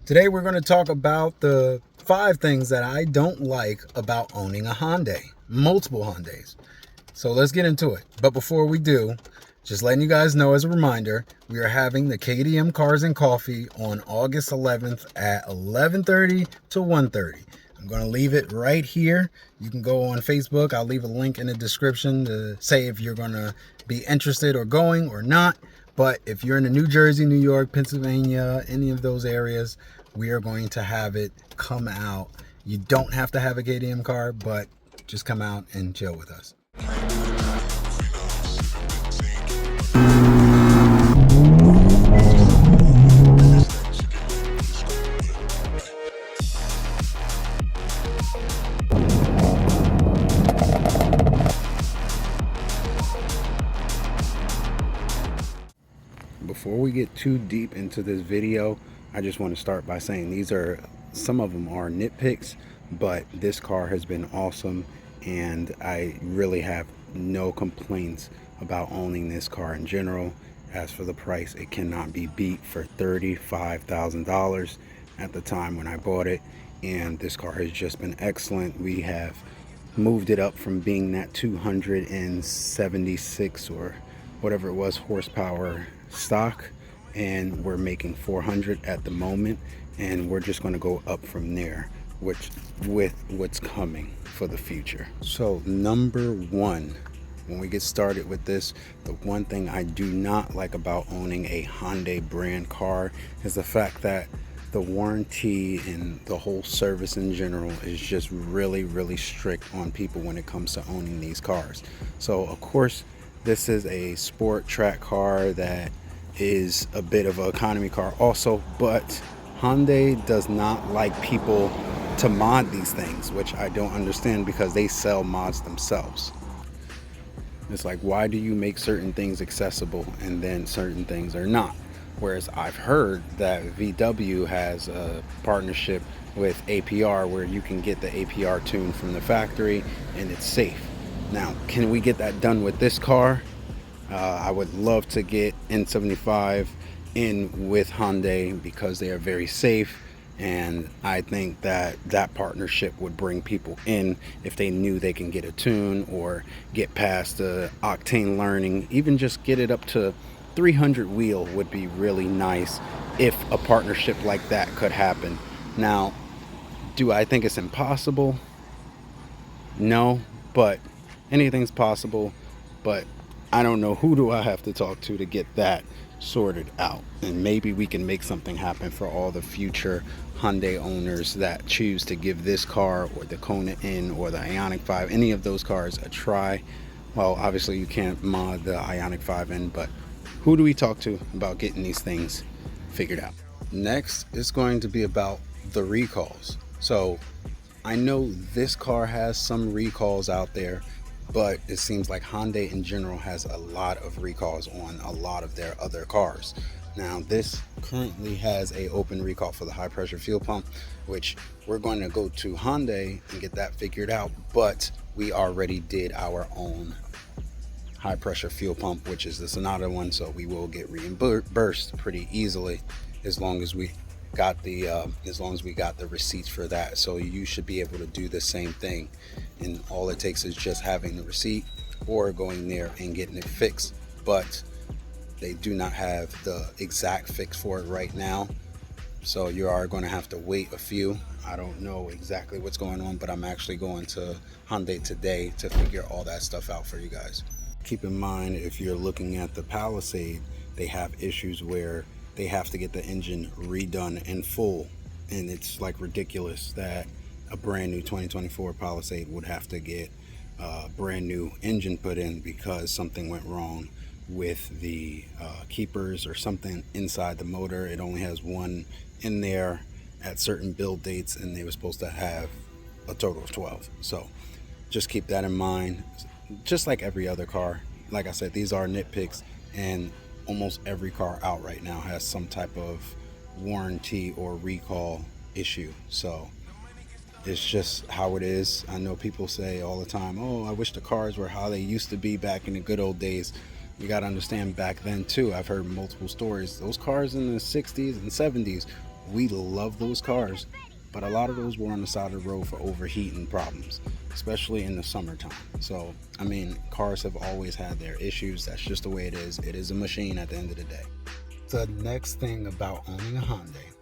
Today we're going to talk about the 5 things that I don't like about owning a Hyundai, multiple Hyundais. So let's get into it. But before we do, just letting you guys know as a reminder, we are having the KDM Cars and Coffee on August 11th at 11:30 to 1:30. I'm going to leave it right here. You can go on Facebook. I'll leave a link in the description to say if you're going to be interested or going or not. But if you're in the New Jersey, New York, Pennsylvania, any of those areas, we are going to have it come out. You don't have to have a KDM car, but just come out and chill with us. Before we get too deep into this video, I just want to start by saying some of them are nitpicks, but this car has been awesome and I really have no complaints about owning this car in general. As for the price, it cannot be beat for $35,000 at the time when I bought it, and this car has just been excellent. We have moved it up from being that 276 or whatever it was horsepower stock, and we're making 400 at the moment, and we're just going to go up from there, which with what's coming for the future. So number one, when we get started with this, the one thing I do not like about owning a Hyundai brand car is the fact that the warranty and the whole service in general is just really strict on people when it comes to owning these cars. So of course, this is a sport track car that is a bit of an economy car also, but Hyundai does not like people to mod these things, which I don't understand because they sell mods themselves. It's like, why do you make certain things accessible and then certain things are not? Whereas I've heard that VW has a partnership with APR where you can get the APR tune from the factory and it's safe. Now, can we get that done with this car? I would love to get N75 in with Hyundai because they are very safe, and I think that that partnership would bring people in if they knew they can get a tune or get past the octane learning. Even just get it up to 300 wheel would be really nice if a partnership like that could happen. Now, do I think it's impossible? No, but anything's possible. But I don't know, who do I have to talk to get that sorted out? And maybe we can make something happen for all the future Hyundai owners that choose to give this car or the Kona N or the Ioniq 5, any of those cars, a try. Well, obviously you can't mod the Ioniq 5 in, but who do we talk to about getting these things figured out? Next is going to be about the recalls. So I know this car has some recalls out there, but it seems like Hyundai in general has a lot of recalls on a lot of their other cars. Now, this currently has a open recall for the high pressure fuel pump, which we're going to go to Hyundai and get that figured out, but we already did our own high pressure fuel pump, which is the Sonata one, so we will get reimbursed pretty easily as long as we got the receipts for that. So you should be able to do the same thing, and all it takes is just having the receipt or going there and getting it fixed. But they do not have the exact fix for it right now, so you are going to have to wait a few. I don't know exactly what's going on, but I'm actually going to Hyundai today to figure all that stuff out for you guys. Keep in mind, if you're looking at the Palisade, they have issues where they have to get the engine redone in full, and it's like ridiculous that a brand new 2024 Palisade would have to get a brand new engine put in because something went wrong with the keepers or something inside the motor. It only has one in there at certain build dates, and they were supposed to have a total of 12. So just keep that in mind. Just like every other car, like I said, these are nitpicks, and almost every car out right now has some type of warranty or recall issue. So it's just how it is. I know people say all the time, oh, I wish the cars were how they used to be back in the good old days. You got to understand, back then too, I've heard multiple stories. Those cars in the 60s and 70s We love those cars, but a lot of those were on the side of the road for overheating problems, especially in the summertime. So, I mean, cars have always had their issues. That's just the way it is. It is a machine at the end of the day. The next thing about owning a Hyundai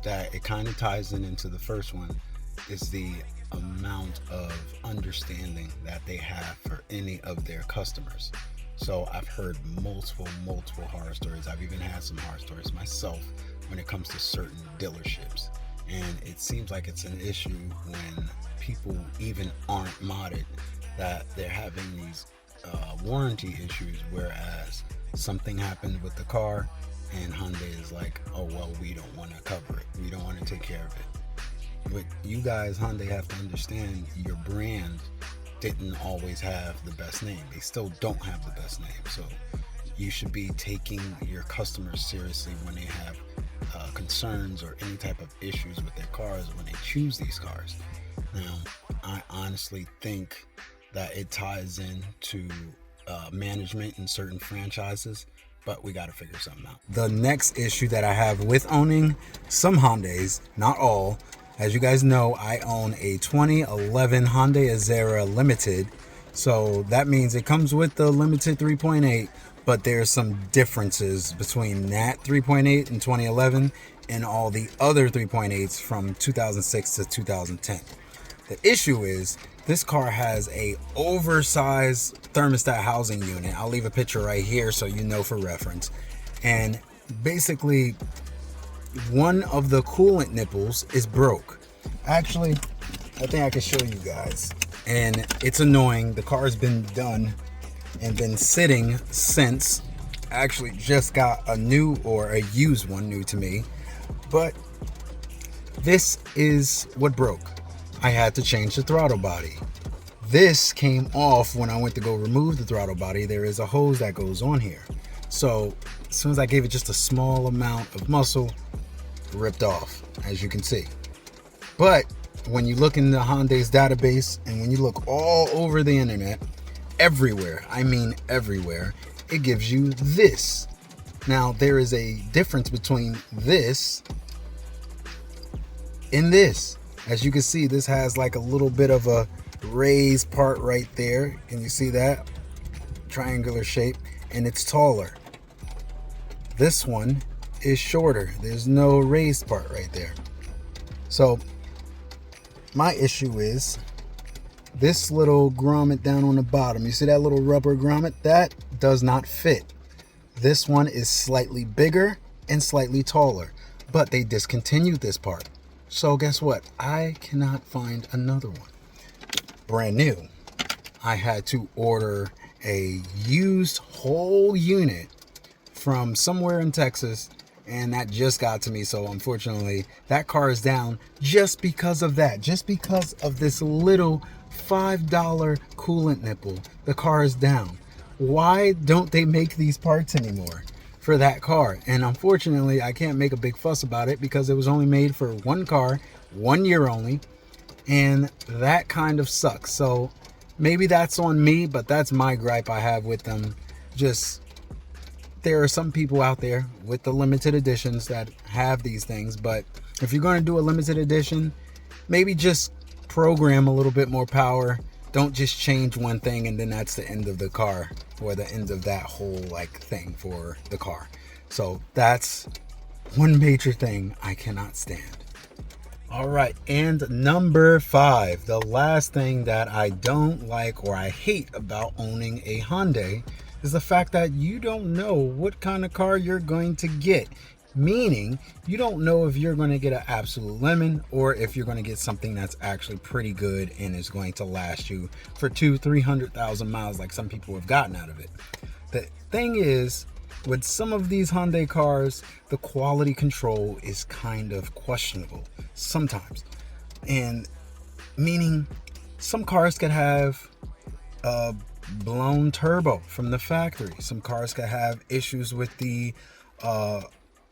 that it kind of ties into the first one is the amount of understanding that they have for any of their customers. So I've heard multiple horror stories. I've even had some horror stories myself when it comes to certain dealerships. And it seems like it's an issue when people even aren't modded, that they're having these warranty issues, whereas something happened with the car and Hyundai is like, oh, well, we don't want to cover it. We don't want to take care of it. But you guys, Hyundai, have to understand your brand didn't always have the best name. They still don't have the best name. So you should be taking your customers seriously when they have concerns or any type of issues with their cars when they choose these cars. Now, I honestly think that it ties into management in certain franchises, but we got to figure something out. The next issue that I have with owning some Hyundais, not all, as you guys know, I own a 2011 Hyundai Azera Limited. So that means it comes with the Limited 3.8, but there's some differences between that 3.8 in 2011 and all the other 3.8s from 2006 to 2010. The issue is this car has a oversized thermostat housing unit. I'll leave a picture right here so you know for reference. And basically, one of the coolant nipples is broke. Actually, I think I can show you guys. And it's annoying. The car's been done and been sitting since. I actually just got a new, or a used one, new to me. But this is what broke. I had to change the throttle body. This came off when I went to go remove the throttle body. There is a hose that goes on here. So as soon as I gave it just a small amount of muscle, ripped off, as you can see. But when you look in the Hyundai's database and when you look all over the internet, everywhere, I mean everywhere, it gives you this. Now, there is a difference between this and this. As you can see, this has like a little bit of a raised part right there. Can you see that? Triangular shape, and it's taller. This one is shorter. There's no raised part right there. So my issue is this little grommet down on the bottom. You see that little rubber grommet? That does not fit. This one is slightly bigger and slightly taller, but they discontinued this part. So guess what? I cannot find another one. Brand new. I had to order a used whole unit from somewhere in Texas, and that just got to me. So unfortunately, that car is down just because of that. Just because of this little $5 coolant nipple, the car is down. Why don't they make these parts anymore for that car? And unfortunately, I can't make a big fuss about it because it was only made for one car, 1 year only, and that kind of sucks. So maybe that's on me, but that's my gripe I have with them. Just, there are some people out there with the limited editions that have these things, but if you're going to do a limited edition, maybe just program a little bit more power. Don't just change one thing and then that's the end of the car, or the end of that whole like thing for the car. So that's one major thing I cannot stand. All right, and number 5, the last thing that I don't like or I hate about owning a Hyundai is the fact that you don't know what kind of car you're going to get. Meaning, you don't know if you're going to get an absolute lemon or if you're going to get something that's actually pretty good and is going to last you for 200,000-300,000 miles like some people have gotten out of it. The thing is, with some of these Hyundai cars, the quality control is kind of questionable sometimes. And meaning, some cars could have a blown turbo from the factory. Some cars could have issues with the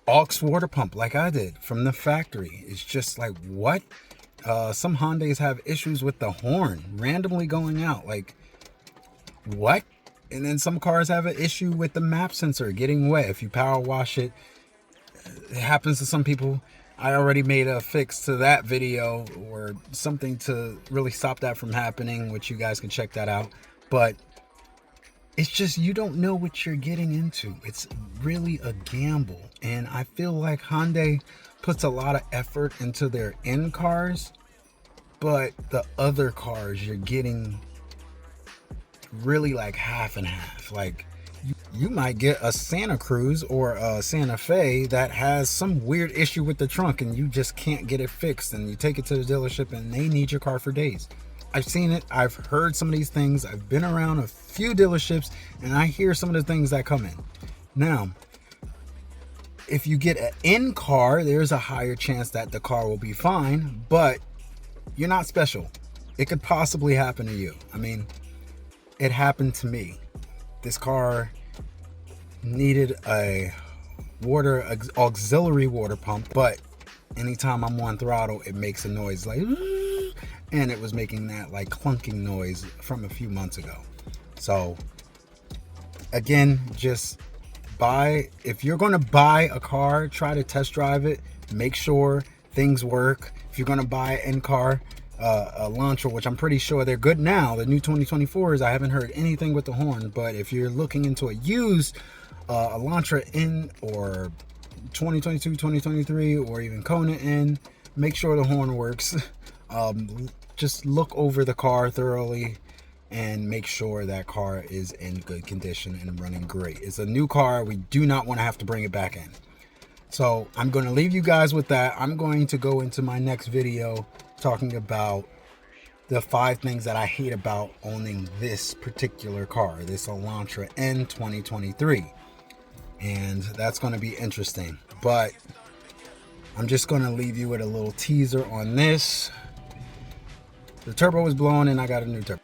aux water pump like I did from the factory. It's just like, what? Some Hyundais have issues with the horn randomly going out. Like, what? And then some cars have an issue with the map sensor getting wet. If you power wash it, it happens to some people. I already made a fix to that video, or something to really stop that from happening, which you guys can check that out. But it's just, you don't know what you're getting into. It's really a gamble. And I feel like Hyundai puts a lot of effort into their end cars, but the other cars you're getting really like half and half. Like, you might get a Santa Cruz or a Santa Fe that has some weird issue with the trunk and you just can't get it fixed, and you take it to the dealership and they need your car for days. I've seen it. I've heard some of these things. I've been around a few dealerships and I hear some of the things that come in. Now, if you get an in car, there's a higher chance that the car will be fine, but you're not special. It could possibly happen to you. I mean, it happened to me. This car needed a auxiliary water pump, but anytime I'm on throttle, it makes a noise like, and it was making that like clunking noise from a few months ago. So again, just if you're going to buy a car, try to test drive it, make sure things work. If you're going to buy an in-car, a Elantra, which I'm pretty sure they're good now, the new 2024s, I haven't heard anything with the horn. But if you're looking into a used Elantra in, or 2022, 2023, or even Kona in, make sure the horn works. Just look over the car thoroughly and make sure that car is in good condition and running great. It's a new car. We do not want to have to bring it back in. So I'm going to leave you guys with that. I'm going to go into my next video talking about the 5 things that I hate about owning this particular car, this Elantra N 2023. And that's going to be interesting. But I'm just going to leave you with a little teaser on this. The turbo is blowing and I got a new turbo.